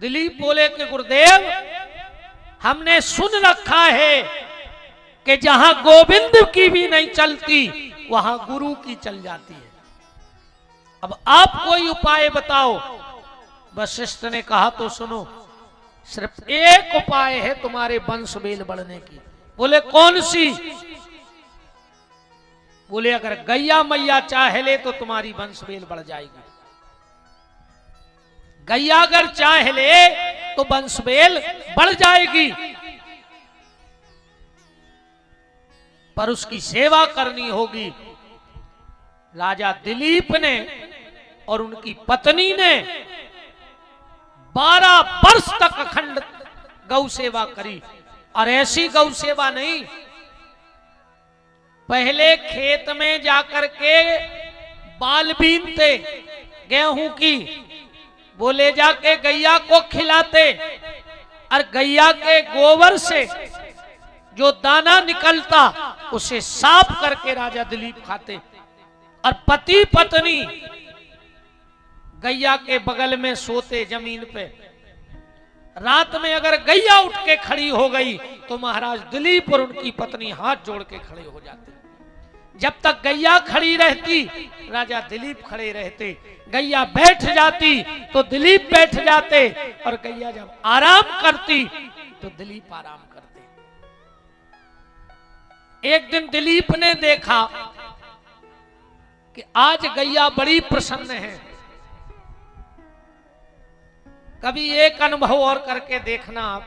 दिलीप बोले कि गुरुदेव हमने सुन रखा है कि जहां गोविंद की भी नहीं चलती वहां गुरु की चल जाती है। अब आप कोई उपाय बताओ। वशिष्ठ ने कहा तो सुनो, सिर्फ एक उपाय है तुम्हारे वंश बेल बढ़ने की। बोले कौन सी? बोले अगर गैया मैया चाहे ले तो तुम्हारी वंश बेल बढ़ जाएगी। गैया अगर चाहे ले तो वंश बेल बढ़ जाएगी, पर उसकी सेवा करनी होगी। राजा दिलीप ने और उनकी पत्नी ने 12 वर्ष तक अखंड गौ सेवा करी। और ऐसी गौ सेवा नहीं, पहले खेत में जाकर के बाल बीनते गेहूं की, बोले जाके गैया को खिलाते, और गैया के गोबर से जो दाना निकलता उसे साफ करके राजा दिलीप खाते। और पति पत्नी गैया के बगल में सोते जमीन पे। रात में अगर गैया उठ के खड़ी हो गई तो महाराज दिलीप और उनकी पत्नी हाथ जोड़ के खड़े हो जाते। जब तक गैया खड़ी रहती राजा दिलीप खड़े रहते, गैया बैठ जाती तो दिलीप बैठ जाते, और गैया जब आराम करती तो दिलीप आराम करते। एक दिन दिलीप ने देखा कि आज गैया बड़ी प्रसन्न है। कभी एक अनुभव और करके देखना आप,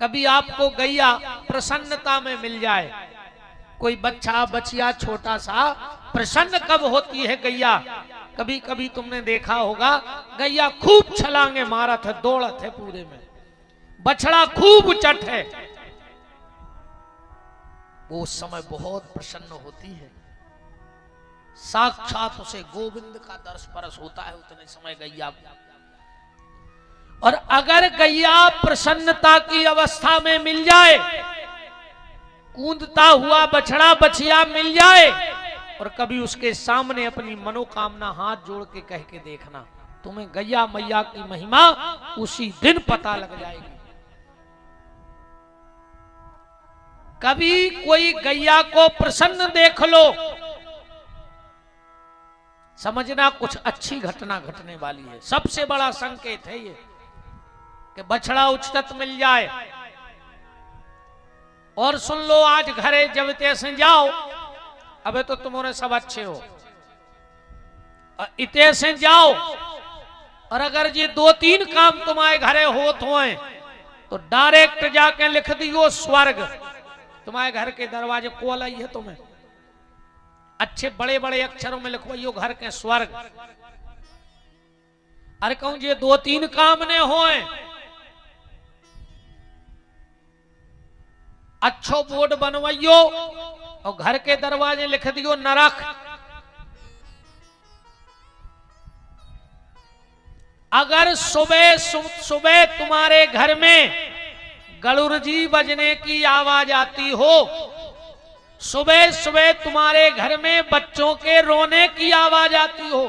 कभी आपको गैया प्रसन्नता में मिल जाए। कोई बच्चा बचिया छोटा सा प्रसन्न कब होती है गैया? कभी कभी तुमने देखा होगा गैया खूब छलांगे मारत है, दौड़त है पूरे में, बछड़ा खूब उचट है, वो उस समय बहुत प्रसन्न होती है। साक्षात उसे गोविंद का दर्श परस होता है उतने समय गैया। और अगर गैया प्रसन्नता की अवस्था में मिल जाए, कूदता हुआ बछड़ा बछिया मिल जाए, और कभी उसके सामने अपनी मनोकामना हाथ जोड़ के कह के देखना, तुम्हें गैया मैया की महिमा उसी दिन पता लग जाएगी। कभी कोई गैया को प्रसन्न देख लो, समझना कुछ अच्छी घटना घटने वाली है। सबसे बड़ा संकेत है ये कि बछड़ा उचटत मिल जाए। और सुन लो, आज घरे जब से जाओ, अबे तो तुम्हारे सब अच्छे हो, इते से जाओ, और अगर ये 2-3 काम तुम्हारे घरे होत होए तो डायरेक्ट जाके लिख दियो स्वर्ग। तुम्हारे घर के दरवाजे खोल आई है, तुम्हें अच्छे बड़े बड़े अक्षरों में लिखवाइयो घर के स्वर्ग। अरे कहूं ये 2-3 काम ने होए, अच्छो बोर्ड बनवाइयो और घर के दरवाजे लिख दियो नरक। अगर सुबह सुबह तुम्हारे घर में गरुड़ जी बजने की आवाज आती हो, सुबह सुबह तुम्हारे घर में बच्चों के रोने की आवाज आती हो,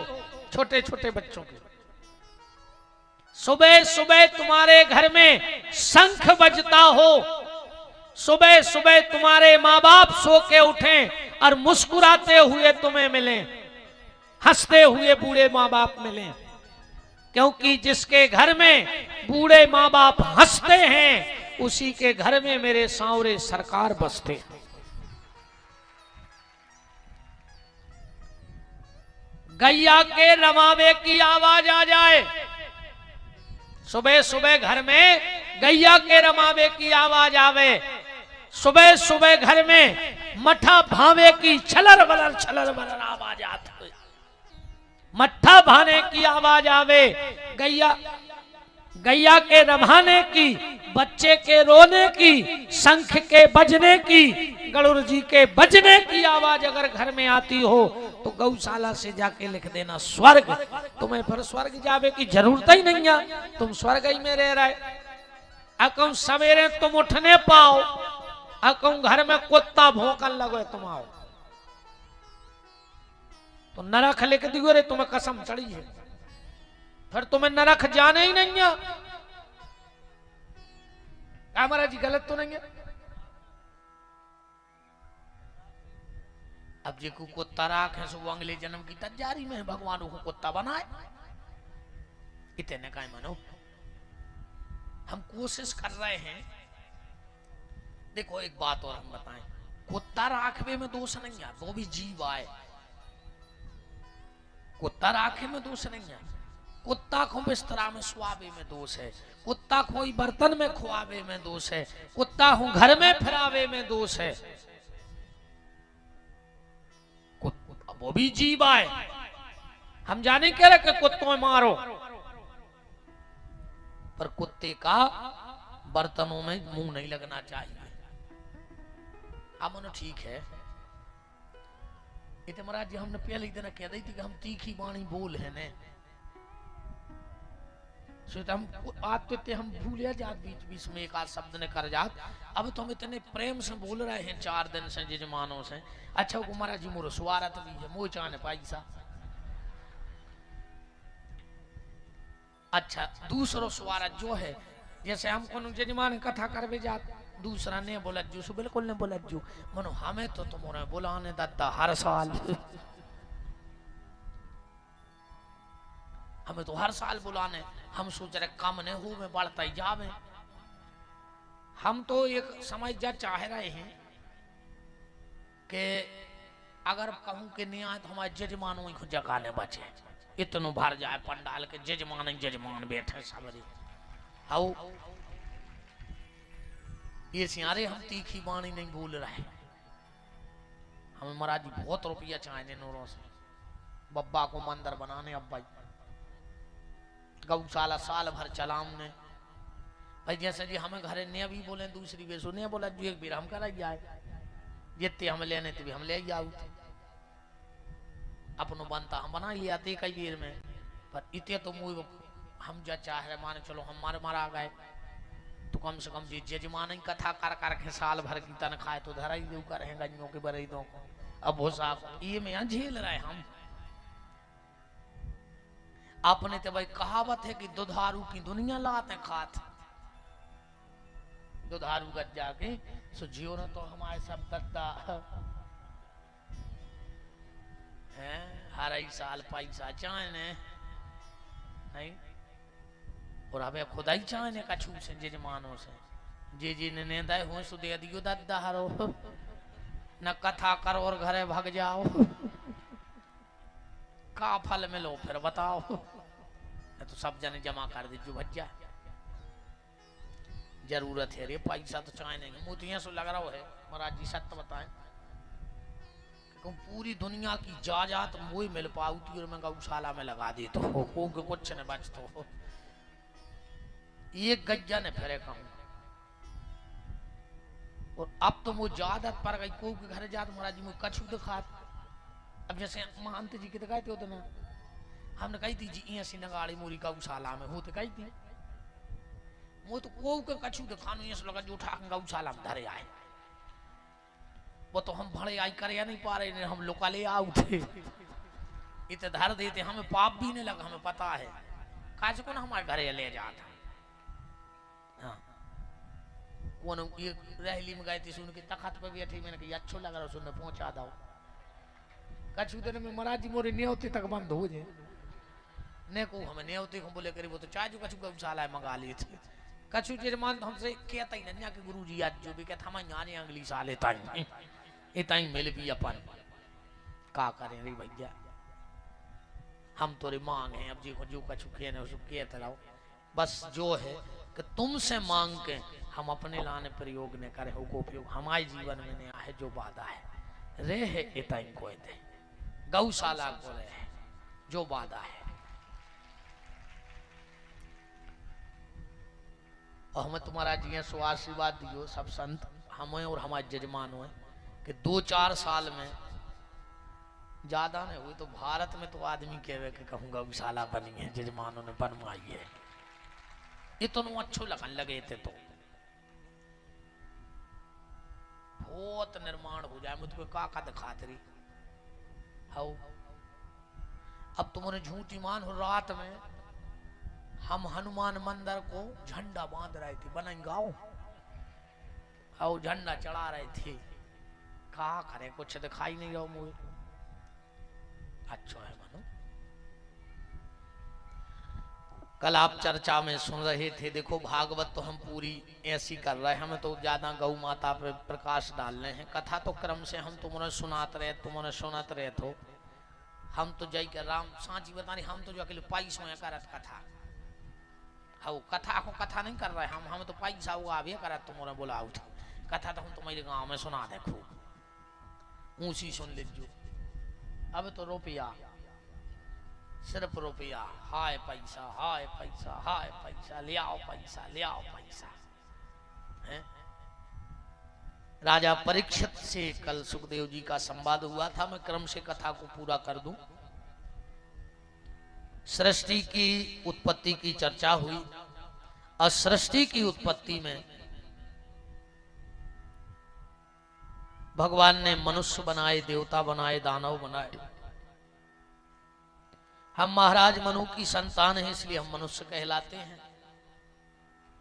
छोटे छोटे बच्चों के, सुबह सुबह तुम्हारे घर में शंख बजता हो, सुबह सुबह तुम्हारे माँ बाप सो के उठें और मुस्कुराते हुए तुम्हें मिलें, हंसते हुए बूढ़े माँ बाप मिलें, क्योंकि जिसके घर में बूढ़े माँ बाप हंसते हैं उसी के घर में मेरे सांवरे सरकार बसते हैं। गैया के रमावे की आवाज आ जाए, सुबह सुबह घर में गैया के रमावे की आवाज आवे, सुबह सुबह घर में मठा भावे की छलर बलर आवाज आती है, मट्ठा भाने की आवाज आवे, गैया के रमाने की, बच्चे के रोने की, शंख के बजने की, गरुड़ जी के बजने की आवाज अगर घर में आती हो तो गौशाला से जाके लिख देना स्वर्ग। तुम्हें फिर स्वर्ग जावे की जरूरत ही नहीं है, तुम स्वर्ग ही में रह रहे। अकम सवेरे तुम उठने पाओ, अकम घर में कुत्ता भौंकन लगे तुम आओ तो नरक लिख दियो रे, तुम्हें कसम चढ़ी है। फिर तुम्हें नरक जाने ही नहीं है। महाराज जी गलत तो नहीं है? अब जे को कुत्ता राख है सो वो अगले जन्म की तैयारी में भगवान को कुत्ता बनाए, इतने का मानो हम कोशिश कर रहे हैं। देखो एक बात और हम बताएं, कुत्ता राखवे में दोष नहीं है, वो भी जीव आए। कुत्ता राखे में दोष नहीं है। कुत्ता को बिस्तरा में सुआवे में दोष है, कुत्ता को बर्तन में खुआवे में दोष है, कुत्ता को घर में फिरावे में दोष है। वो भी जीव आए। हम जाने कह रहे कि कुत्तों में मारो, पर कुत्ते का बर्तनों में मुंह नहीं लगना चाहिए। अमन ठीक है। इतने महाराज जी हमने पहले ही दिन कह दी थी कि हम तीखी वाणी बोल है ने, हम आते हम भूले जात, बीच बीच में एक आध शब्द ने कर जात। अब तो हम इतने प्रेम से बोल रहे हैं 4 दिन से जजमानों से। अच्छा वो महाराज जी मोर स्वारत भी है, मोह चाने पैसा। अच्छा दूसरो स्वारत जो है, जैसे हम को जजमान कथा करवे जात, दूसरा ने बोला जू सो बिल्कुल ने बोला जू मनो हमें तो तुम्हारे बुलाने दादा हर साल, हमें तो हर साल बुलाने। हम सोच रहे कम ने हो में बढ़ता ही जावे। हम तो एक समझ जा चाह रहे हैं कि अगर कहूं कि नहीं आए तो हमारे जजमानों को जगह ने बचे, इतनो भर जाए पंडाल के जजमान बैठे सबरी। आओ ये सियारे हम तीखी वाणी नहीं बोल रहे। हमें महाराज जी बहुत रुपया चाहिए नूरों से, बब्बा को मंदिर बनाने, अब्बा गौशाला साल भर चलाने भाई। जैसे जी हमें घरे ने भी बोले दूसरी वे सुने बोला जो एक बेर हम कर जाए, जितने हम लेने थे हम ले जाऊ, अपनो बनता हम बना लिया थे कई देर में। पर इतने तो मुझे हम जो चाह रहे माने चलो हम मारा गए तो कम से कम जी जजमान कथा कर के साल भर की तनख्वाह तो धरा ही दो कर गंजों के बरईदों को। अब हो साहब ये में झेल रहे हम। आपने तो भाई कहावत है कि दुधारू की दुनिया लाते खात, दुधारू गज जाके सो जियो न तो हमारे सब दत्ता हैं हर ही साल पैसा चाहे नहीं, और हमें खुदा ही चाहे कछू से जजमानों से जे जी ने दे हो सो दे दियो दादा हरो, न कथा करो और घरे भाग जाओ, का फल मिलो फिर बताओ। तो सब जने जमा कर दीजिए भज्जा, जरूरत है रे पैसा तो चाहे नहीं। मोतियां सो लग रहा है महाराज जी सत्य बताएं कि पूरी दुनिया की जायदाद मुझे मिल पाऊती और मैं गौशाला में लगा दी तो हो के कुछ न बच तो एक गज्जा ने फिरे कहूं। और अब तो वो जायदाद पर गई को के घर जात महाराज जी मुझे कछु दिखात। अब जैसे महंत जी के दिखाते होते ना, हमने कही थी जी ऐसी नगाड़ी मोरी गौशाला में होते कही थी, वो तो को के कछु दिखानो ये लगा जो उठा गौशाला में धरे आए। वो तो हम भड़े आई कर या नहीं पा रहे, हम लोका ले आउ थे इतने धर देते, हमें पाप भी नहीं लगा, हमें पता है काज को ना हमारे घरे ले जाता। हाँ कौन ये रैली में गए थे सुन के तखत पे बैठी, मैंने कहा अच्छो लगा रहा सुनने पहुंचा दो। कछु दिन में महाराज जी मोरे न्योते तक बंद हो जाए ने को हमें न्योते को बोले करी वो तो चाहे जो कछु गौशाला मंगा लिए थे। कछु जजमान हमसे कहता ही नहीं कि गुरु जी आज जो भी कहता हम आने अगली साल इतना ही मिल भी अपन का करें रे भैया, हम तो रे मांग हैं अब जी को जो कछु कहने उसको कहते रहो। बस जो है कि तुमसे मांग के हम अपने लाने प्रयोग ने करे हो को उपयोग हमारे जीवन में नहीं है। जो वादा है रे है इतना ही कोई दे गौशाला को रहे जो वादा है। और हमें तुम्हारा जी सो आशीर्वाद दियो सब संत हमें और हमारे जजमान हुए कि 2-4 साल में ज्यादा नहीं हुई तो भारत में तो आदमी कहे कि कहूँ गौशाला बनी है जजमानों ने बनवाई है। इतना अच्छो लगन लगे थे तो बहुत निर्माण हो जाए मुझको का दिखातरी हाउ। अब तुम्हारे झूठी मान हो रात में हम हनुमान मंदिर को झंडा बांध रहे थे, बनाई गाँव और झंडा चढ़ा रहे थे। कहा करे कुछ दिखाई नहीं रहा मुझे। अच्छा है मानो। कल आप चर्चा में सुन रहे थे, देखो भागवत तो हम पूरी ऐसी कर रहे हैं, हमें तो ज्यादा गौ माता पे प्रकाश डाल रहे हैं। कथा तो क्रम से हम तुम्हारे सुनात रहे, तुम्हारे सुनत रहे तो हम तो जय के राम सांची बता रही, हम तो जो अकेले पैसा करत कथा हाँ कथा को कथा नहीं कर रहे हम तो पैसा हुआ भी करत तुम्हारा बोला उठा कथा तो हम तुम्हारे गाँव में सुना दे खूब ऊँची सुन लीजिए। अब तो रुपया सिर्फ रुपया, हाय पैसा हाय पैसा हाय पैसा, ले आओ पैसा ले आओ पैसा है। राजा परीक्षित से कल सुखदेव जी का संवाद हुआ था, मैं क्रम से कथा को पूरा कर दूं। सृष्टि की उत्पत्ति की चर्चा हुई और सृष्टि की उत्पत्ति में भगवान ने मनुष्य बनाए, देवता बनाए, दानव बनाए। हम महाराज मनु की संतान हैं इसलिए हम मनुष्य कहलाते हैं।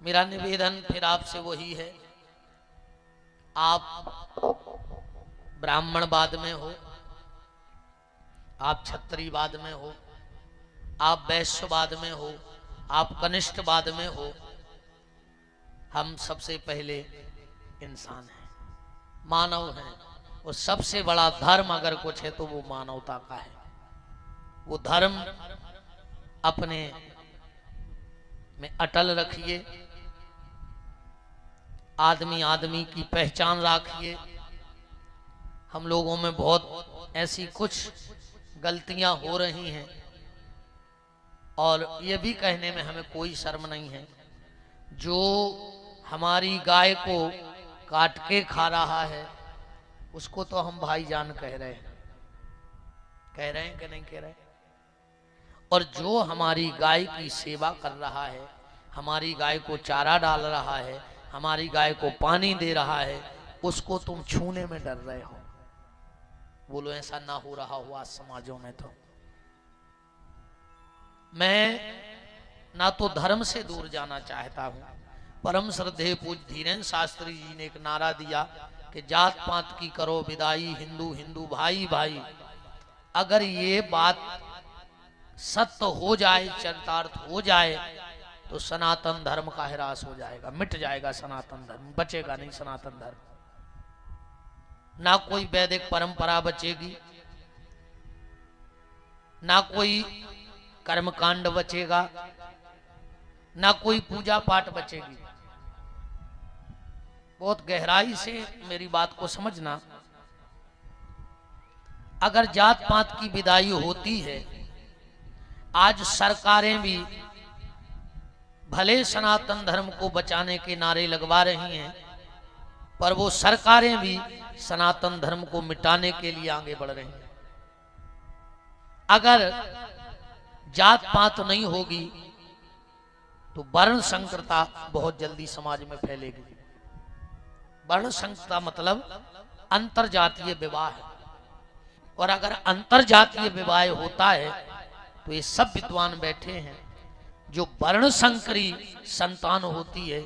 मेरा निवेदन फिर आपसे वही है, आप ब्राह्मणवाद में हो, आप क्षत्रियवाद में हो, आप वैश्यवाद में हो, आप कनिष्ठवाद में हो, हम सबसे पहले इंसान हैं, मानव हैं। और सबसे बड़ा धर्म अगर कुछ है तो वो मानवता का है। वो धर्म अपने में अटल रखिए, आदमी आदमी की पहचान रखिए। हम लोगों में बहुत ऐसी कुछ गलतियां हो रही हैं और ये भी कहने में हमें कोई शर्म नहीं है, जो हमारी गाय को काट के खा रहा है उसको तो हम भाईजान कह रहे हैं कि नहीं कह रहे। और जो हमारी गाय की सेवा कर रहा है, हमारी गाय को चारा डाल रहा है, हमारी गाय को पानी दे रहा है, उसको तुम छूने में डर रहे हो। बोलो ऐसा ना हो रहा हो आज समाजों में। तो मैं ना तो धर्म से दूर जाना चाहता हूं। परम श्रद्धेय पूज्य धीरेन्द्र शास्त्री जी ने एक नारा दिया कि जात पात की करो विदाई, हिंदू हिंदू भाई भाई। अगर ये बात सत्य हो जाए, चरितार्थ हो जाए तो सनातन धर्म का ह्रास हो जाएगा, मिट जाएगा सनातन धर्म, बचेगा नहीं सनातन धर्म। ना कोई वैदिक परंपरा बचेगी, ना कोई कर्मकांड बचेगा, ना कोई पूजा पाठ बचेगी। बहुत गहराई से मेरी बात को समझना। अगर जात पात की विदाई होती है, आज सरकारें भी भले सनातन धर्म को बचाने के नारे लगवा रही हैं, पर वो सरकारें भी सनातन धर्म को मिटाने के लिए आगे बढ़ रही हैं। अगर जात पात नहीं होगी तो वर्ण संकरता बहुत जल्दी समाज में फैलेगी। वर्ण संकरता मतलब अंतरजातीय विवाह है। और अगर अंतरजातीय विवाह होता है तो ये सब विद्वान बैठे हैं, जो वर्ण संकरी संतान होती है,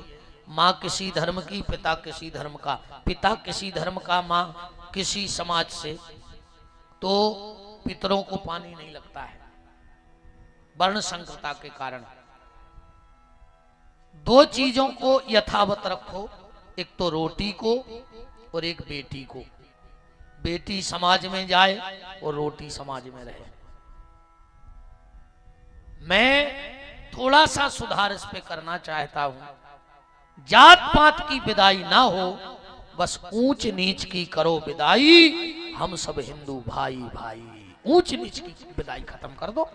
माँ किसी धर्म की, पिता किसी धर्म का, पिता किसी धर्म का, माँ किसी समाज से, तो पितरों को पानी नहीं लगता है वर्ण संकरता के कारण। दो चीजों को यथावत रखो, एक तो रोटी को और एक बेटी को। बेटी समाज में जाए और रोटी समाज में रहे। मैं थोड़ा सा सुधार इस पे करना चाहता हूं। जात पात की विदाई ना हो, बस ऊंच नीच की करो विदाई, हम सब हिंदू भाई भाई। ऊंच नीच की विदाई खत्म कर दो,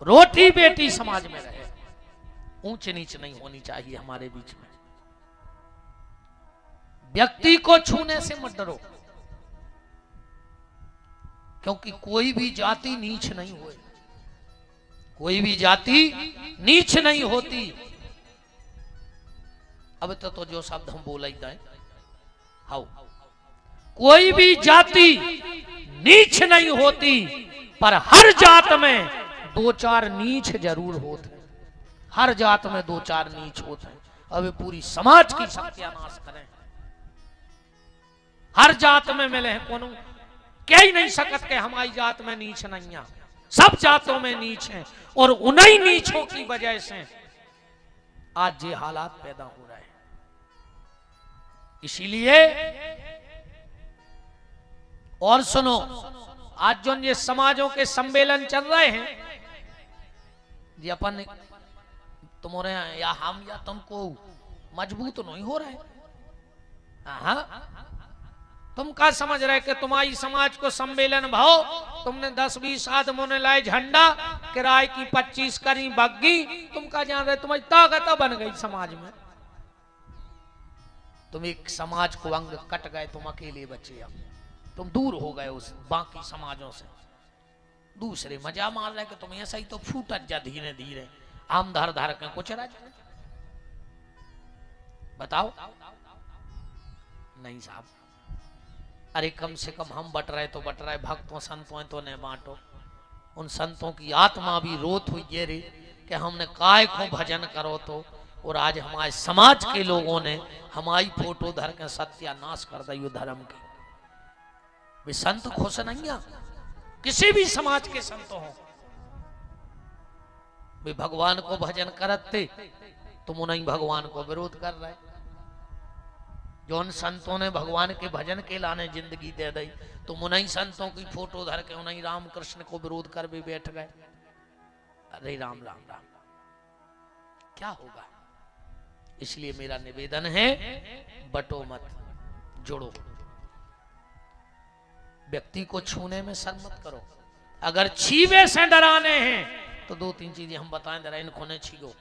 रोटी बेटी समाज में रहे। ऊंच नीच नहीं होनी चाहिए हमारे बीच में। व्यक्ति को छूने से मत डरो, क्योंकि कोई भी जाति नीच नहीं हुई, कोई भी जाति नीच नहीं होती। अब तो जो शब्द हम बोल ही जाए, हाउ कोई भी जाति नीच नहीं होती, पर हर जात में दो चार नीच जरूर होते। हर जात में दो चार नीच होते हैं, अब पूरी समाज की सत्यानाश करें। हर जात में मिले हैं, कोनो कह ही नहीं सकत के हमारी जात में नीच नहीं है, सब जातों में नीच हैं, और उन्हीं नीचों की वजह से आज ये हालात पैदा हो रहे हैं। इसीलिए और सुनो, आज जो ये समाजों के सम्मेलन चल रहे हैं, ये अपन तुम्हारे या हम या तुमको मजबूत नहीं हो रहे। हाँ, तुम क्या समझ रहे कि तुम्हारी समाज को सम्मेलन भाव, तुमने 10-20 आदमों ने लाए झंडा, किराए की 25 करी बग्गी, तुम क्या जान रहे तुम्हारी ताकत बन गई समाज में। तुम एक समाज को अंग कट गए, तुम अकेले बचे, अब तुम दूर हो गए उस बाकी समाजों से। दूसरे मजा मार रहे कि तुम ऐसा ही तो फूटत जा धीरे धीरे, आम धर धर के कुछ रह जाए। बताओ नहीं साहब, अरे कम से कम हम बट रहे तो बट रहे, भक्तों संतों तो ने बांटो। उन संतों की आत्मा भी रोत हुई ये रे कि हमने काय को भजन करो तो, और आज हमारे समाज के लोगों ने हमारी फोटो धर के सत्यानाश कर दी धर्म के। वे संत खुश नहीं है, किसी भी समाज के संत हो, वे भगवान को भजन करते, तुम उन्हीं भगवान को विरोध कर रहे। जो उन संतों ने भगवान के भजन के लाने जिंदगी दे दी, तुम उन्हीं संतों की फोटो धर के उन्हीं राम कृष्ण को विरोध कर भी बैठ गए। अरे राम राम राम, क्या होगा। इसलिए मेरा निवेदन है, बटो मत, जुड़ो। व्यक्ति को छूने में शर्म मत करो। अगर छीवे से डराने हैं तो 2-3 चीजें हम बताएं जरा, इनको ने छीलो।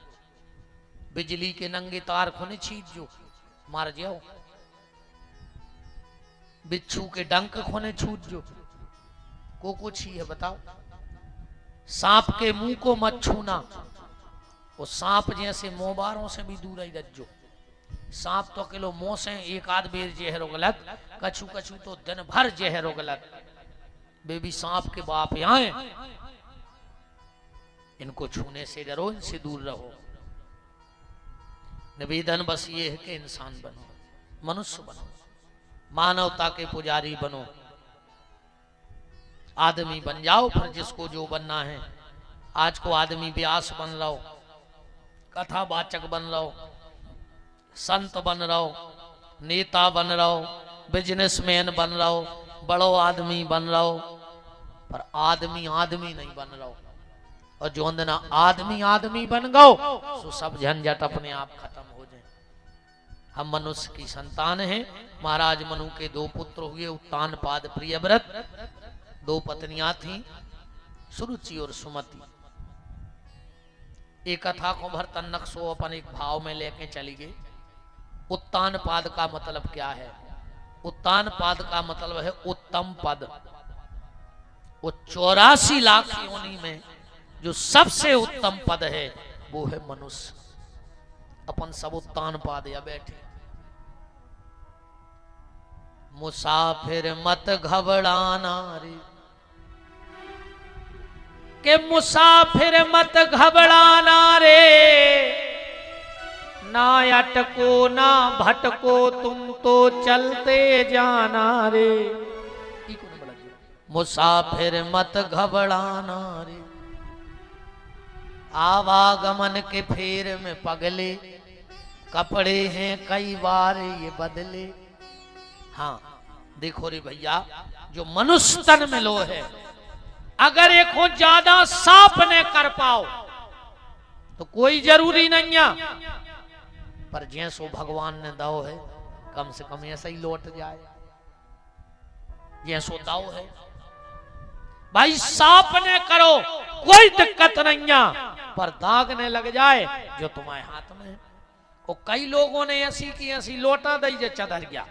बिजली के नंगे तार को ने छीज जो मार जाओ, बिच्छू के डंक खोने छूट जो को छी है बताओ। सांप के मुंह को मत छूना, वो सांप जैसे मोबारों से भी दूर ही रखो। सांप तो किलो मुंह से एक आध बेर जहरो गलत, कछु कछु तो दिन भर जहरो गलत। बेबी सांप के बाप आए, इनको छूने से डरो, इनसे दूर रहो। निवेदन बस ये है कि इंसान बनो, मनुष्य बनो, मानवता के पुजारी बनो, आदमी बन जाओ। फिर जिसको जो बनना है, आज को आदमी व्यास बन रहो, कथावाचक बन रहो, संत बन रहो, नेता बन रहो, बिजनेसमैन बन रहो, बड़ो आदमी बन रहो, पर आदमी आदमी नहीं बन रहो। और जो अंदना आदमी आदमी बन गो तो सब झंझट अपने आप खत्म हो जाए। हम मनुष्य की संतान हैं। महाराज मनु के 2 पुत्र हुए, उत्तानपाद प्रियव्रत। 2 पत्नियां थीं, सुरुचि और सुमति। एक कथा को भरतन नक्शो अपन एक भाव में लेके चली गई। उत्तानपाद का मतलब क्या है? उत्तानपाद का मतलब है उत्तम पद। वो 84 लाख योनि में जो सबसे उत्तम पद है वो है मनुष्य। अपन सब उत्तानपाद या बैठे। मुसाफिर मत घबराना रे, के मुसाफिर मत घबराना रे, ना अटको ना भटको तुम तो चलते जाना रे। मुसाफिर मत घबराना रे, आवागमन के फेर में पगले, कपड़े हैं कई बार ये बदले। हाँ देखो रे भैया, जो मनुष्य तन में लो है, अगर एक हो ज्यादा साफ ने कर पाओ तो कोई जरूरी नहीं है, पर जैसो भगवान ने दाओ है कम से कम ऐसा ही लौट जाए। जैसो दाओ है भाई साफ ने करो, कोई दिक्कत नहीं है, पर दाग ने लग जाए जो तुम्हारे हाथ में है। और कई लोगों ने ऐसी की ऐसी लौटा दी जो चदर गया।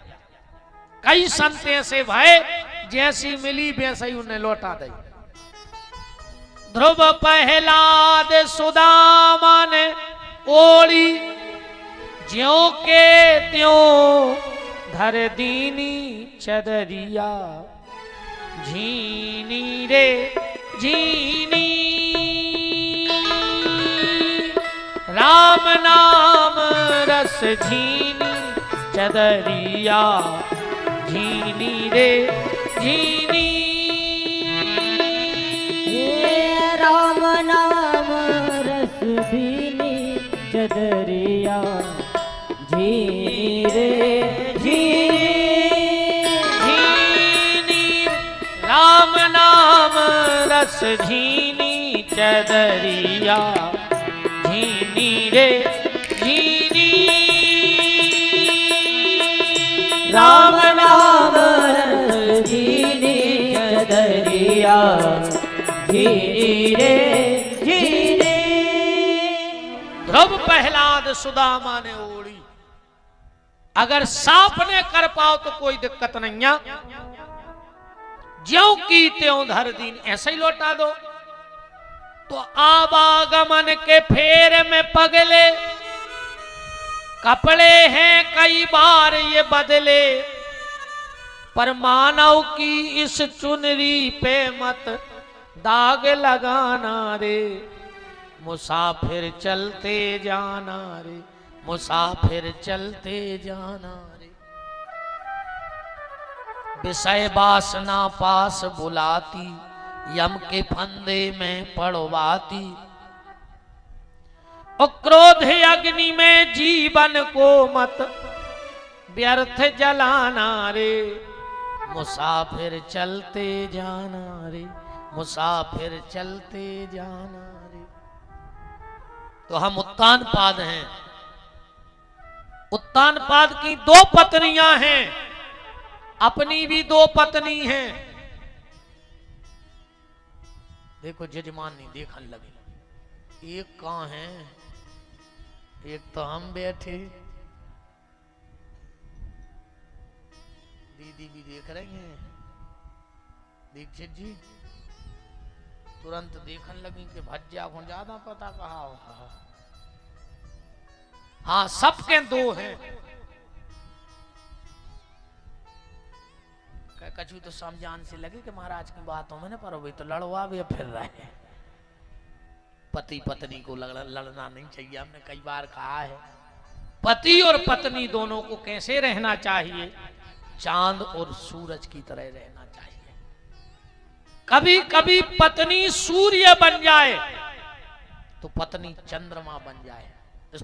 कई संत ऐसे भाई जैसी मिली वैसे ही उन्हें लौटा दी। ध्रुव प्रहलाद सुदामा ने ओढ़ी, ज्यों के त्यों धर दीनी चदरिया, झीनी रे झीनी राम नाम रस झीनी चदरिया झीनी रे झीनी। राम नाम रस झीनी चदरिया झीनी रे झीनी। झीनी राम नाम रस झीनी चदरिया झीनी रे झीनी। राम नाम रस झीनी चदरिया झीनी रे झीनी। ध्रुव प्रहलाद सुदामा ने ओढ़ी। अगर सांप ने कर पाओ तो कोई दिक्कत नहीं है, ज्यों की त्यों धर दीन ऐसे ही लौटा दो। तो आवागमन के फेर में पगले, कपड़े हैं कई बार ये बदले, पर मानव की इस चुनरी पे मत दाग लगाना रे। मुसाफिर चलते जाना रे, मुसाफिर चलते जाना रे। विषय वासना पास बुलाती, यम के फंदे में पड़वाती। और क्रोध अग्नि में जीवन को मत व्यर्थ जलाना रे। मुसाफिर चलते जाना रे, मुसाफिर चलते जाना रे। तो हम उत्तानपाद हैं। उत्तानपाद की 2 पत्नियां हैं, अपनी भी 2 पत्नी हैं। देखो जजमान नहीं देखने लगे, एक कहां है, एक तो हम बैठे, दीदी भी देख रहे हैं। दीक्षित जी तुरंत देखने लगी कि भज्जा को ज्यादा पता कहा होगा। हाँ सबके 2 हैं। कछु तो समझान से लगे कि महाराज की बातों में न पर वे तो लड़वा भी फिर रहे हैं। पति पत्नी को लड़ना नहीं चाहिए, हमने कई बार कहा है। पति और पत्नी दोनों को कैसे रहना चाहिए, चांद और सूरज की तरह रहना चाहिए। कभी कभी पत्नी सूर्य बन जाए तो पत्नी चंद्रमा बन जाए।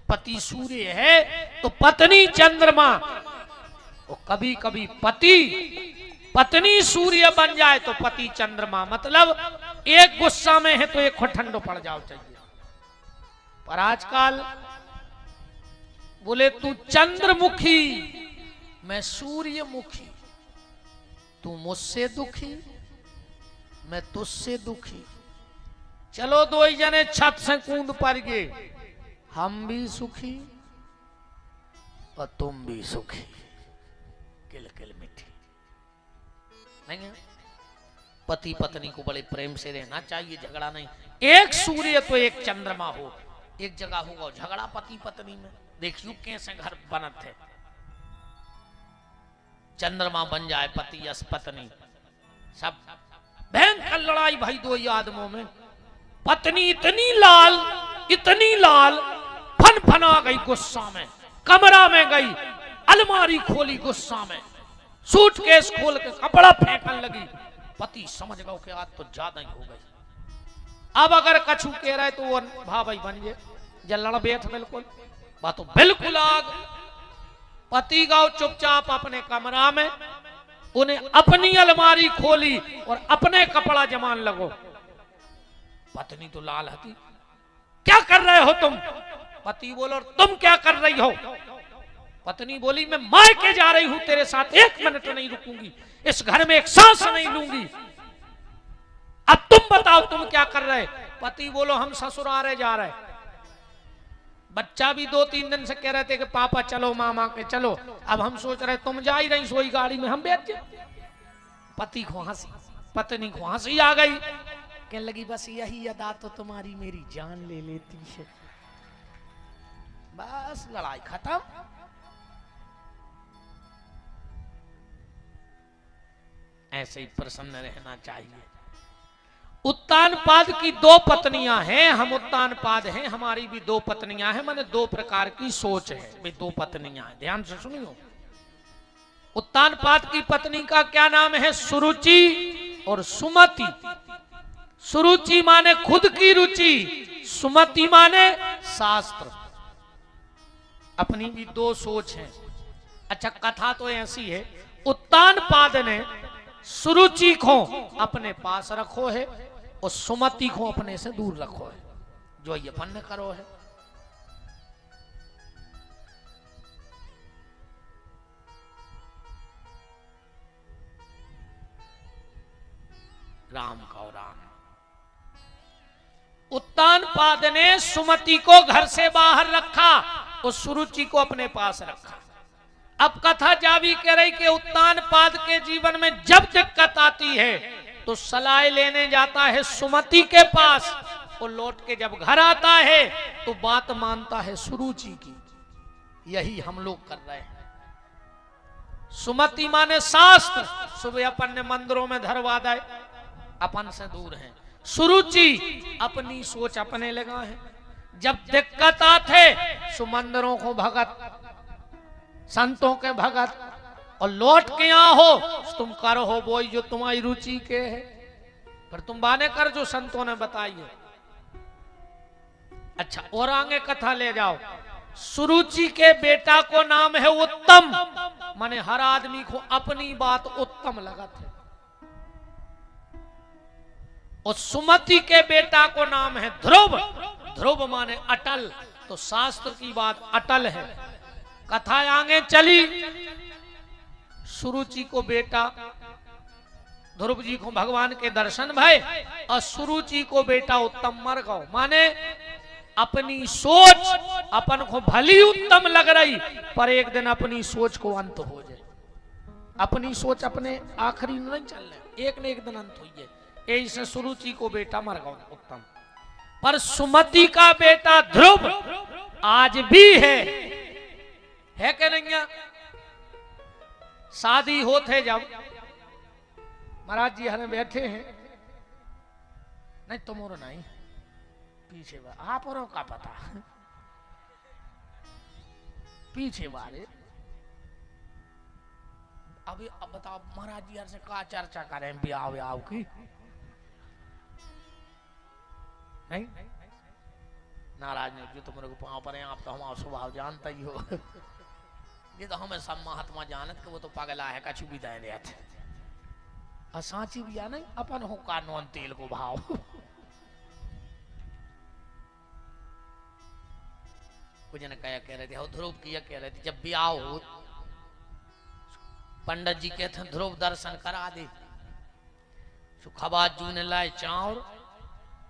पति सूर्य है तो पत्नी चंद्रमा, और कभी कभी पत्नी सूर्य बन जाए तो पति चंद्रमा। मतलब एक गुस्सा में है तो एक ठंडो पड़ जाओ चाहिए। पर आजकल बोले तू चंद्रमुखी मैं सूर्यमुखी, तू मुझसे दुखी मैं तुझसे दुखी। चलो 2 ही जने छत से कूद पड़ गए, हम भी सुखी और तुम भी सुखी। किल किल मिठी नहीं है। पति पत्नी को बड़े प्रेम से रहना चाहिए, झगड़ा नहीं। एक सूर्य तो एक चंद्रमा हो, एक जगह होगा झगड़ा पति पत्नी में। देखियो कैसे घर बनत है। चंद्रमा बन जाए पति यस पत्नी, सब भयंकर लड़ाई भाई 2 ही आदमों में। पत्नी इतनी लाल फन फना गई गुस्सा में, कमरा में गई, अलमारी खोली गुस्सा में, सूटकेस खोल के कपड़ा फेंकने लगी। पति समझ गया कि आज तो ज्यादा ही हो गई। अब अगर कछु कह रहा है तो वो भाई बन गए, जल्लड़ बैठ बिल्कुल बात तो बिल्कुल आग। पति गाओ चुपचाप अपने कमरा में, उन्हें अपनी अलमारी खोली और अपने कपड़ा जमान लगो। पत्नी तो लाल हती, क्या कर रहे हो तुम? पति बोलो तुम क्या कर रही हो? पत्नी बोली मैं मायके जा रही हूं, तेरे साथ 1 मिनट नहीं रुकूंगी, इस घर में एक सांस नहीं लूंगी। अब तुम बताओ तुम क्या कर रहे? पति बोलो हम ससुराल जा रहे। बच्चा भी 2-3 दिन से कह रहे थे कि पापा चलो मामा के चलो। अब हम सोच रहे तुम जा ही रही सोई गाड़ी में, हम बैठ जाए। पति को हंसी, पत्नी को हंसी आ गई, कहने लगी बस यही अदा तो तुम्हारी मेरी जान ले लेती है। बस लड़ाई खत्म। ऐसे ही प्रसन्न रहना चाहिए। उत्तानपाद की दो पत्नियां हैं, हम उत्तानपाद हैं, हमारी भी दो पत्नियां हैं, माने दो प्रकार की सोच है, भाई दो पत्नियां हैं, ध्यान से सुनियो। उत्तानपाद की पत्नी का क्या नाम है? सुरुचि और सुमति। सुरुचि माने खुद की रुचि, सुमति माने शास्त्र। अपनी भी दो सोच है। अच्छा, कथा तो ऐसी है, उत्तानपाद ने सुरुचि को अपने पास रखो है और सुमति को अपने से दूर रखो है, जो ये फन करो है। राम का राम। उत्तानपाद ने सुमति को घर से बाहर रखा और सुरुचि को अपने पास रखा। अब कथा जावी कह रही कि उत्तानपाद के जीवन में जब दिक्कत आती है तो सलाह लेने जाता है सुमति के पास, और लौट के जब घर आता है तो बात मानता है सुरुचि की। यही हम लोग कर रहे हैं। सुमति माने शास्त्र, सुबह अपन ने मंदिरों में धरवा दे, अपन से दूर है। सुरुचि अपनी सोच अपने लगा है। जब दिक्कत आते सुमंदरों को भगत, संतों के भगत, और लौट के यहाँ हो तुम करो हो वो जो तुम्हारी रुचि के है, पर तुम बाने कर जो संतों ने बताई है। अच्छा, और आगे कथा ले जाओ। सुरुचि के बेटा को नाम है उत्तम, माने हर आदमी को अपनी बात उत्तम लगत है। और सुमति के बेटा को नाम है ध्रुव। ध्रुव माने अटल, तो शास्त्र की बात अटल है। कथा आगे चली। सुरुचि को बेटा, ध्रुव जी को भगवान के दर्शन भय, और सुरुचि को बेटा उत्तम मर गो, माने अपनी सोच अपन को भली उत्तम लग रही, पर एक दिन अपनी सोच को अंत हो जाए। अपनी सोच अपने आखिरी नहीं चल रहे, एक न एक दिन अंत हुई है। ऐसे सुरुचि को बेटा मर गया उत्तम, पर सुमति का बेटा ध्रुव आज भी है कि नहीं? शादी होते जब महाराज जी हमें बैठे हैं, नहीं तुमरो नहीं पीछे आप और का पता पीछे बारे। अभी अब बताओ महाराज जी से का चर्चा करें ब्याह व्याह की? नहीं नाराज नहीं, जो तुम्हारे को पाँव पर हैं, आप तो हमारा स्वभाव जानता ही हो। ये तो हमें सब महात्मा जानत कि वो तो पागला है, कछु भी दे रहे थे। असाची भी नहीं अपन हो कानून तेल को भाव। कुछ ने कह रहे थे, ध्रुव किया कह रहे थे, जब ब्याह हो पंडित जी कहते हैं ध्रुव दर्शन करा दे। सुखबाजू ने लाए चाउर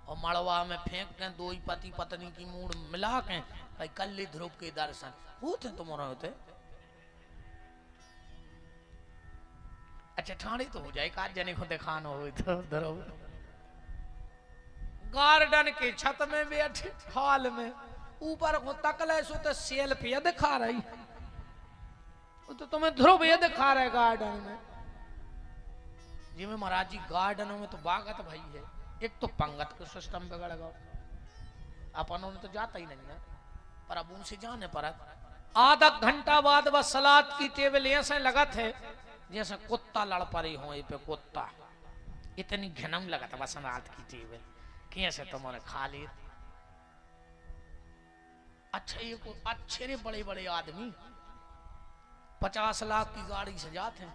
और मड़वा में फेंकते, दो ही पति पत्नी की मूड मिला के भाई कल ले ध्रुव के दर्शन होते तुम्हारे होते। अच्छा, ठाणी तो हो जाए, काज जने को दिखाना हो तो ध्रुव गार्डन के छत में बैठे, हॉल में ऊपर को तकले सो तो सेल्फी दिखा रही, तो तुम्हें ध्रुव ये दिखा रहे गार्डन में। जी में महाराज जी गार्डनों में तो बागत भाई है, एक तो पंगत का सिस्टम बिगड़ गया, अपन तो जाता ही नहीं है, पर अब उनसे जाने पर आधा घंटा बाद बस सलाद की टेबल ऐसे लगत है जैसे कुत्ता लड़ पड़े हो पे कुत्ता, इतनी घनम लगत बस सलाद की टेबल कैसे तुम्हारे खा ले। अच्छा, ये को अच्छे रे बड़े बड़े आदमी 50 लाख की गाड़ी से जाते हैं,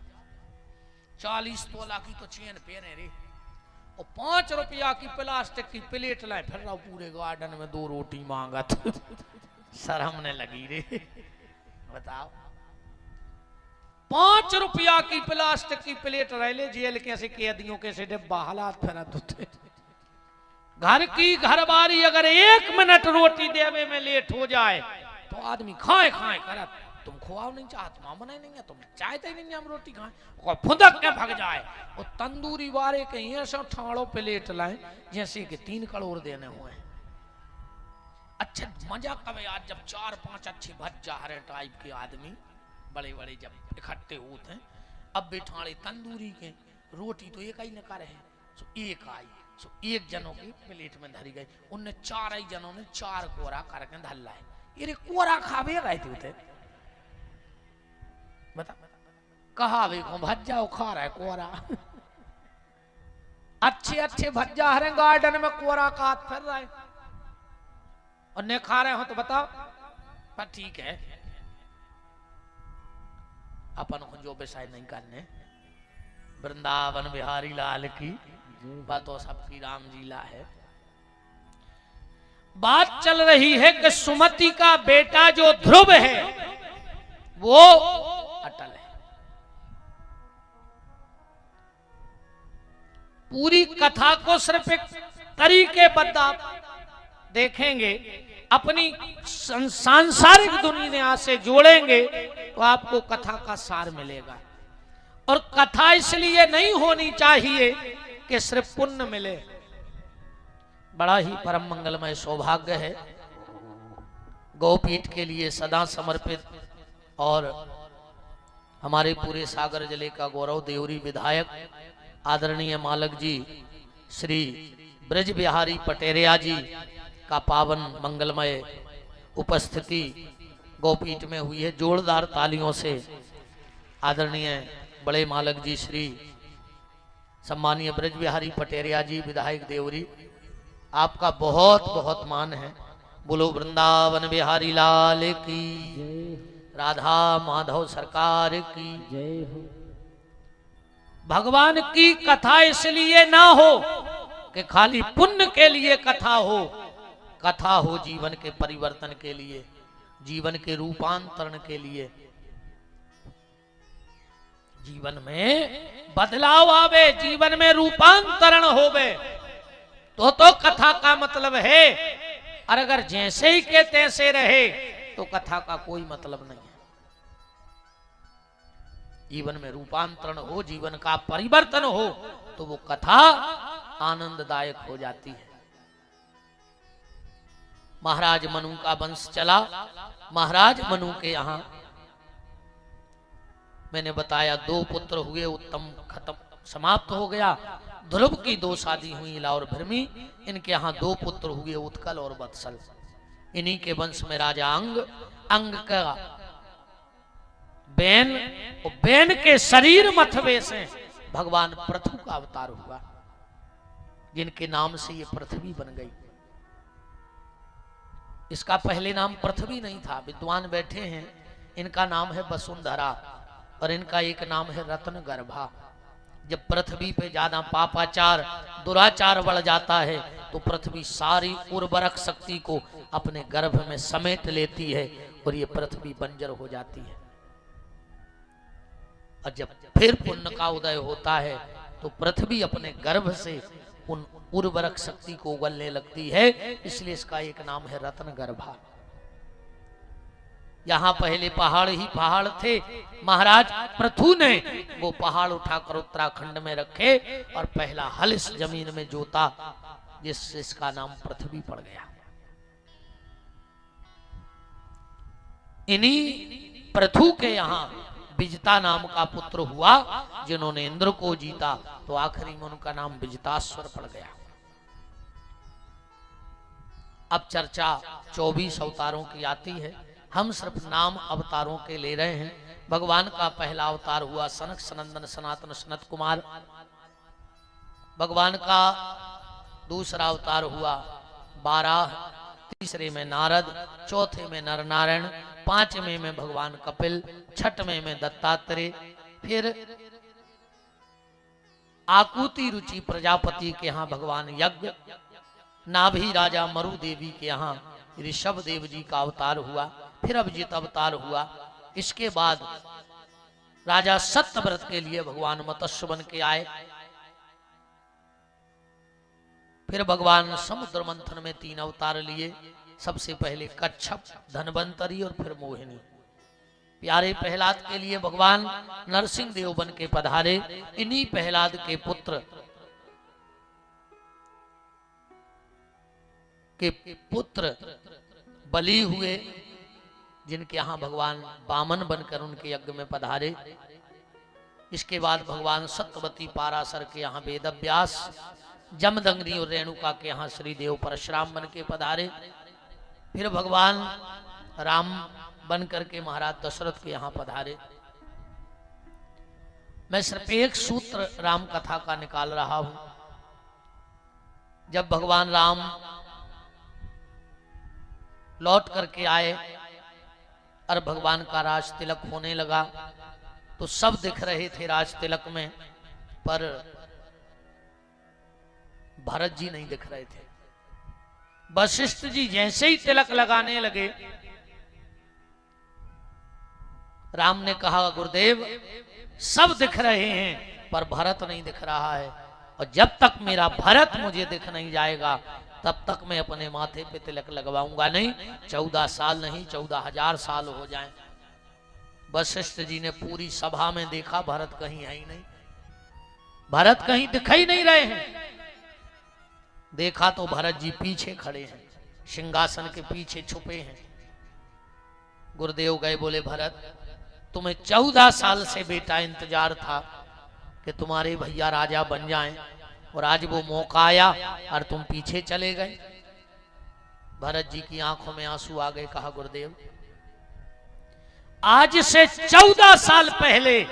40 तोला की तो चेन पहने रे, और 5 रुपया की प्लास्टिक की प्लेट लाए, फिर रहा पूरे गार्डन में 2 रोटी मांगा। शर्म ने लगी रे, बताओ 5 रुपया की प्लास्टिक की प्लेट रह ले, जेल कैसे कैदियों कैसे डिब्बा हालात फिर धुते। घर की घरबारी अगर 1 मिनट रोटी देवे में लेट हो जाए तो आदमी खाए खाए करत, तुम खुआओ नहीं चाहत, मां बनाए नहीं है, तुम चाहते ही नहीं हम रोटी खाएं, और फुदक के भाग जाए। और तंदूरी वाले के ऐसा ठाड़ो प्लेट लाए जैसे कि 3 करोड़ देने हुए। अच्छा मजा कब आज जब 4-5 अच्छे भज्जा हरे टाइप के आदमी बड़े बड़े जब इकट्ठे होते हैं, अब बिठाड़े तंदूरी के रोटी तो एक ही न करे हैं, तो एक आई सो एक जनों की प्लेट में धरी गई, उनने चार ही जनों ने चार कोरा करके धल्ला है। ये रे कोरा खावे गए थे उते बता कहा वे को भज्जा खा रहा है कोरा अच्छे अच्छे भज्जा हरे गार्डन में कोरा काट फिर रहा है और ने खा रहे हो तो बताओ। पर ठीक है अपन को जो विषय नहीं करने, वृंदावन बिहारी लाल की बातों सबकी राम जी ला है। बात चल रही है कि सुमति का बेटा जो ध्रुव है वो अटल है। पूरी कथा को सिर्फ एक तरीके बद्ध आप देखेंगे, अपनी सांसारिक दुनिया से जोड़ेंगे तो आपको कथा का सार मिलेगा। और कथा इसलिए नहीं होनी चाहिए कि सिर्फ पुण्य मिले। बड़ा ही परम मंगलमय सौभाग्य है गौपीठ के लिए सदा समर्पित और हमारे पूरे सागर जिले का गौरव देवरी विधायक आदरणीय मालक जी श्री ब्रज बिहारी पटेरिया जी का पावन मंगलमय उपस्थिति गौपीठ में हुई है। जोरदार तालियों से आदरणीय बड़े मालक जी श्री सम्मानीय ब्रज बिहारी पटेरिया जी विधायक देवरी, आपका बहुत बहुत मान है। बोलो वृंदावन बिहारी लाल की, राधा माधव सरकार की जय हो। भगवान की कथा इसलिए ना हो कि खाली पुण्य के लिए कथा हो, कथा हो जीवन के परिवर्तन के लिए, जीवन के रूपांतरण के लिए, जीवन में बदलाव आवे, जीवन में रूपांतरण होवे तो कथा का मतलब है। और अगर जैसे ही के तैसे रहे तो कथा का कोई मतलब नहीं है। जीवन में रूपांतरण हो, जीवन का परिवर्तन हो तो वो कथा आनंददायक हो जाती है। महाराज मनु का वंश चला। महाराज मनु के यहां मैंने बताया 2 पुत्र हुए, उत्तम खत्म समाप्त हो गया। ध्रुव की 2 शादी हुई, इला और भृमि। इनके यहाँ 2 पुत्र हुए, उत्कल और वत्सल। इन्हीं के वंश में राजा अंग का बैन, और बैन के शरीर मथवे से भगवान पृथु का अवतार हुआ, जिनके नाम से ये पृथ्वी बन गई। इसका पहले नाम पृथ्वी नहीं था, विद्वान बैठे हैं, इनका नाम है वसुंधरा और इनका एक नाम है रत्न गर्भा। जब पृथ्वी पे ज्यादा पापाचार दुराचार बढ़ जाता है तो पृथ्वी सारी उर्वरक शक्ति को अपने गर्भ में समेट लेती है और ये पृथ्वी बंजर हो जाती है। और जब फिर पुण्य का उदय होता है तो पृथ्वी अपने गर्भ से उन उर्वरक शक्ति को उगलने लगती है, इसलिए इसका एक नाम है रत्न गर्भा। यहाँ पहले पहाड़ ही पहाड़ थे। महाराज पृथु ने वो पहाड़ उठाकर उत्तराखंड में रखे और पहला हल इस जमीन में जोता, जिससे इसका नाम पृथ्वी पड़ गया। इन्हीं पृथु के यहाँ विजिता नाम का पुत्र हुआ, जिन्होंने इंद्र को जीता, तो आखिरी में उनका नाम विजिताश्वर पड़ गया। अब चर्चा 24 अवतारों की आती है, हम सिर्फ नाम अवतारों के ले रहे हैं। भगवान का पहला अवतार हुआ सनक सनंदन सनातन सनत कुमार। भगवान का दूसरा अवतार हुआ 12, तीसरे में नारद, चौथे में नर नारायण, 5वें में भगवान कपिल, 6वें में दत्तात्रेय, फिर आकुति रुचि प्रजापति के यहाँ भगवान यज्ञ, नाभि राजा मरु देवी के यहाँ ऋषभ देव जी का अवतार हुआ, फिर अभिजीत अवतार हुआ। इसके बाद राजा सत्यव्रत के लिए भगवान मत्स्य बन के आए। फिर भगवान समुद्र मंथन में 3 अवतार लिए। सबसे पहले कच्छप, धनवंतरी और फिर मोहिनी। प्यारे प्रहलाद के लिए भगवान नरसिंह देव बन के पधारे। इन्हीं प्रहलाद के पुत्र बलि हुए, जिनके यहाँ भगवान वामन बनकर उनके यज्ञ में पधारे। इसके बाद भगवान सत्यवती पाराशर के यहाँ वेदव्यास, जमदग्नि और रेणुका के यहाँ श्री देव परशुराम बन के पधारे। फिर भगवान राम बन करके महाराज दशरथ के यहाँ पधारे। मैं सिर्फ एक सूत्र राम कथा का निकाल रहा हूं। जब भगवान राम लौट करके आए और भगवान का राज तिलक होने लगा तो सब दिख रहे थे राज तिलक में, पर भरत जी नहीं दिख रहे थे। वशिष्ठ जी जैसे ही तिलक लगाने लगे, राम ने कहा गुरुदेव सब दिख रहे हैं पर भरत नहीं दिख रहा है, और जब तक मेरा भरत मुझे दिख नहीं जाएगा तब तक मैं अपने माथे पे तिलक लगवाऊंगा नहीं। 14 साल नहीं 14,000 साल हो जाएं। वशिष्ठ जी ने पूरी सभा में देखा, भरत कहीं है ही नहीं, भरत कहीं दिखाई नहीं रहे हैं। देखा तो भरत जी पीछे खड़े हैं, सिंहासन के पीछे छुपे हैं। गुरुदेव गए, बोले भरत तुम्हें 14 साल से बेटा इंतजार था कि तुम्हारे भैया राजा बन जाएं, और आज वो मौका आया और तुम पीछे चले गए। भरत जी की आंखों में आंसू आ गए। कहा गुरुदेव आज से 14 साल पहले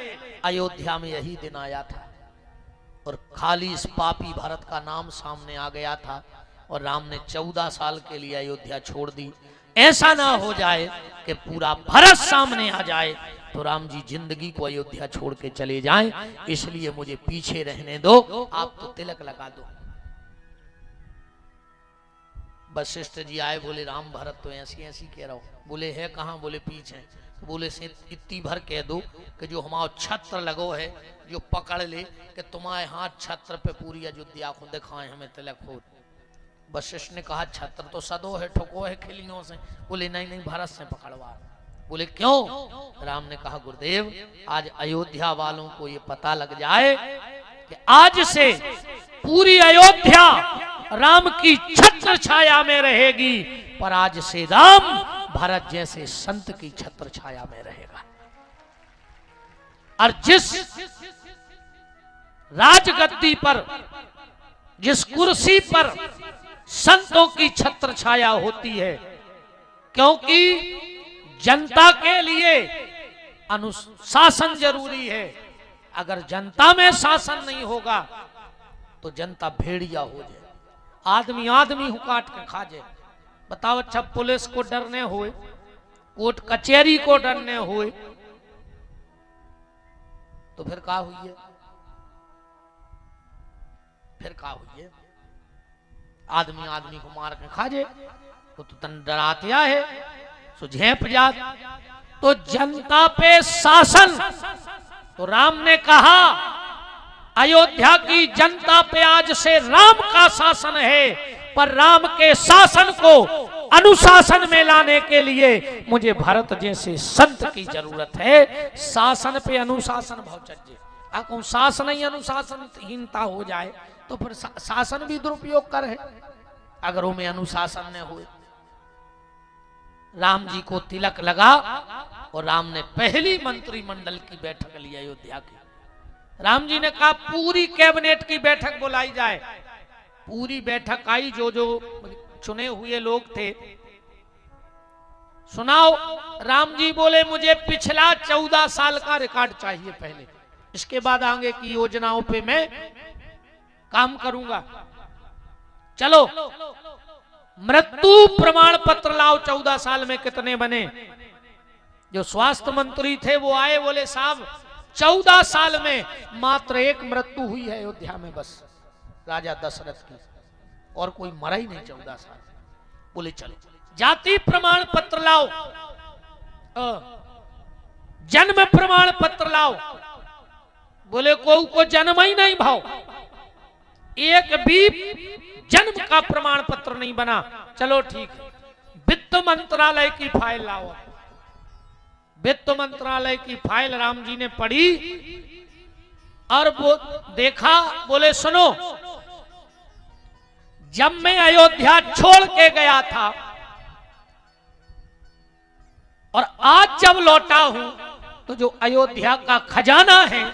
अयोध्या में यही दिन आया था, और खाली इस पापी भरत का नाम सामने आ गया था, और राम ने 14 साल के लिए अयोध्या छोड़ दी। ऐसा ना हो जाए कि पूरा भारत सामने आ जाए तो राम जी जिंदगी को अयोध्या छोड़ के चले जाएं, इसलिए मुझे पीछे रहने दो, आप तो तिलक लगा दो। वशिष्ठ जी आए, बोले राम भरत तो ऐसी ऐसी कह रहा हो। बोले है कहाँ? बोले पीछे। तो बोले से इतनी भर कह दो कि जो हमारा छत्र लगो है जो पकड़ ले कि तुम्हारे हाथ छत्र पे पूरी अयोध्या को दिखाए हमें तिलक हो। वशिष्ठ ने कहा छत्र तो सदो है, ठुको है खिलियों से। बोले नहीं नहीं भरत से पकड़वा। बोले क्यों? राम ने कहा गुरुदेव आज अयोध्या वालों को ये पता लग जाए कि आज से पूरी अयोध्या राम की छत्र छाया में रहेगी, पर आज से राम भरत जैसे संत की छत्र छाया में रहेगा। और जिस राजगद्दी पर, जिस कुर्सी पर संतों की छत्र छाया होती है, क्योंकि जनता के लिए अनुशासन जरूरी है। अगर जनता में शासन नहीं होगा तो जनता भेड़िया हो जाए, आदमी आदमी को काट के खा जाए। बताओ अच्छा पुलिस को डरने हुए, कोर्ट कचहरी को डरने हुए, तो फिर क्या हुई है? फिर क्या हुई है? आदमी आदमी को मार के खा जाए तो तन डरातिया है, सो झेप जात। तो जनता पे शासन, तो राम ने कहा अयोध्या की जनता पे आज से राम का शासन है, पर राम के शासन को अनुशासन में लाने के लिए मुझे भरत जैसे संत की जरूरत है। शासन पे अनुशासन भौचर्य, अगर शासन ही अनुशासनहीनता हो जाए तो फिर शासन भी दुरुपयोग कर है, अगर वो में अनुशासन न हुए। राम जी को तिलक लगा और राम ने पहली मंत्रिमंडल की बैठक ली अयोध्या की। राम जी ने कहा पूरी कैबिनेट की बैठक बुलाई जाए। पूरी बैठक आई, जो जो चुने हुए लोग थे। सुनाओ। राम जी बोले मुझे पिछला 14 साल का रिकॉर्ड चाहिए पहले, इसके बाद आगे की योजनाओं पे मैं काम करूंगा। चलो मृत्यु प्रमाण पत्र लाओ। 14 साल में कितने बने? जो स्वास्थ्य मंत्री थे वो आए, बोले साहब 14 साल में मात्र एक मृत्यु हुई है अयोध्या में, बस राजा दशरथ की, और कोई मरा ही नहीं 14 साल। बोले चलो जाति प्रमाण पत्र लाओ, जन्म प्रमाण पत्र लाओ। बोले को जन्म ही नहीं भाव, एक भी जन्म का प्रमाण पत्र नहीं बना। चलो ठीक है, वित्त मंत्रालय की फाइल लाओ। वित्त मंत्रालय की फाइल राम जी ने पढ़ी और वो देखा। बोले सुनो, जब मैं अयोध्या छोड़ के गया था और आज जब लौटा हूं तो जो अयोध्या का खजाना है